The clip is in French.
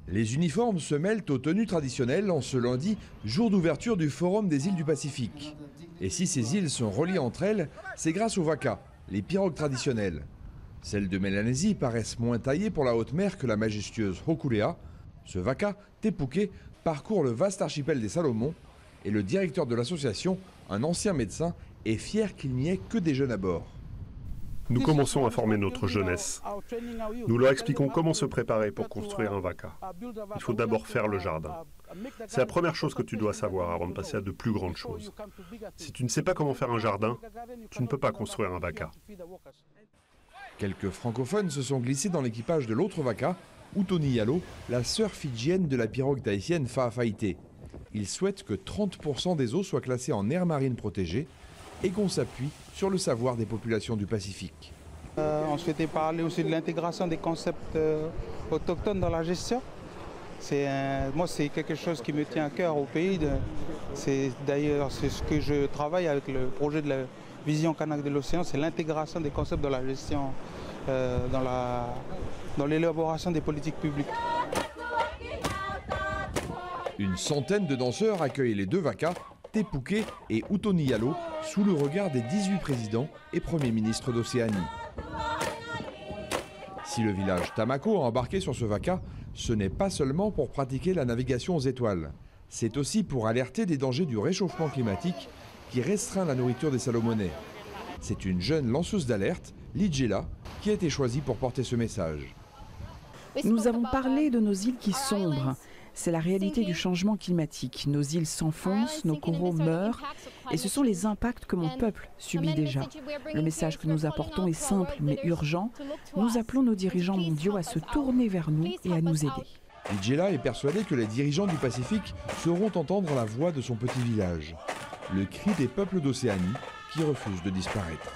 Les uniformes se mêlent aux tenues traditionnelles en ce lundi, jour d'ouverture du Forum des îles du Pacifique. Et si ces îles sont reliées entre elles, c'est grâce aux wakas, les pirogues traditionnelles. Celles de Mélanésie paraissent moins taillées pour la haute mer que la majestueuse Hokulea. Ce waka, Te Puke, parcourt le vaste archipel des Salomon et le directeur de l'association, un ancien médecin, est fier qu'il n'y ait que des jeunes à bord. Nous commençons à former notre jeunesse. Nous leur expliquons comment se préparer pour construire un waka. Il faut d'abord faire le jardin. C'est la première chose que tu dois savoir avant de passer à de plus grandes choses. Si tu ne sais pas comment faire un jardin, tu ne peux pas construire un waka. Quelques francophones se sont glissés dans l'équipage de l'autre waka, Utoni Yalo, la sœur fidjienne de la pirogue tahitienne Fa'afafite. Ils souhaitent que 30% des eaux soient classées en aire marine protégée et qu'on s'appuie sur le savoir des populations du Pacifique. On souhaitait parler aussi de l'intégration des concepts autochtones dans la gestion. Moi, c'est quelque chose qui me tient à cœur au pays. D'ailleurs, c'est ce que je travaille avec le projet de la Vision Kanak de l'océan, c'est l'intégration des concepts de la gestion dans l'élaboration des politiques publiques. Une centaine de danseurs accueillent les deux wakas, Te Puke et Utoni Yalo, sous le regard des 18 présidents et premiers ministres d'Océanie. Si le village Tamako a embarqué sur ce waka, ce n'est pas seulement pour pratiquer la navigation aux étoiles. C'est aussi pour alerter des dangers du réchauffement climatique qui restreint la nourriture des Salomonais. C'est une jeune lanceuse d'alerte, Lidjela, qui a été choisie pour porter ce message. Nous avons parlé de nos îles qui sombrent. C'est la réalité du changement climatique. Nos îles s'enfoncent, nos coraux meurent, et ce sont les impacts que mon peuple subit déjà. Le message que nous apportons est simple mais urgent. Nous appelons nos dirigeants mondiaux à se tourner vers nous et à nous aider. Lidjela est persuadée que les dirigeants du Pacifique sauront entendre la voix de son petit village. Le cri des peuples d'Océanie qui refusent de disparaître.